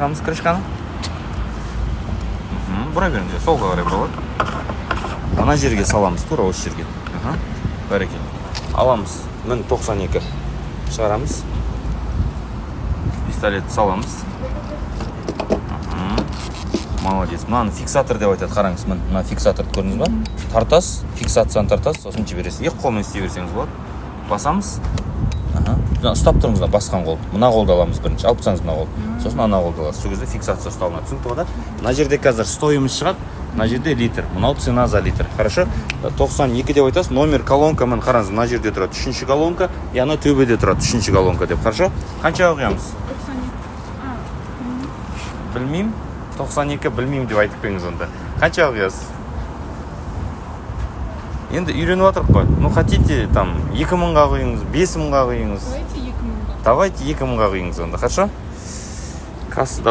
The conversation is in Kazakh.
Açamыз крышканы. Бұра беріңдер, солға қарай бұралады. Ана жерге саламыз, тура осы жерге. Бәрекелді. Аламыз, 1092 шығарамыз. Пистолет саламыз. Молодец. Мынаны фиксатор деп айтады, қараңыз. Мына фиксатор көрдіңіз ба? Тартасыз, фиксацияны тартасыз, сосын жібересіз. Екі қолмен істей берсеңіз болады. Басамыз. Ұстап тұрыңыз, басқан қол. Мына қолды аламыз бірінші. Алып тастаңыз мына қолды. Сосын ана қолды аласыз. Сол кезде фиксация ұсталынады. түсінікті ғой да? Мына жерде қазір стоимыз шығады. Мына жерде литр. Мынау цена за литр. Хорошо? 92 деп айтасыз. Номер колонка мен қараңыз, мына жерде тұрады 3-ші колонка, и ана төбеде тұрады 3-ші колонка деп. Хорошо? Қаншаға құямыз? 92. Білмеймін. 92 білмеймін деп айтып беріңіз онда. Қаншаға құясыз? Енді үйреніп отырық қой. Ну, хотите, там, 2000-ға құйыңыз, 5000-ға құйыңыз. Давайте 2000-ға. Давайте 2000-ға құйыңыз онда. Хорошо? Кассада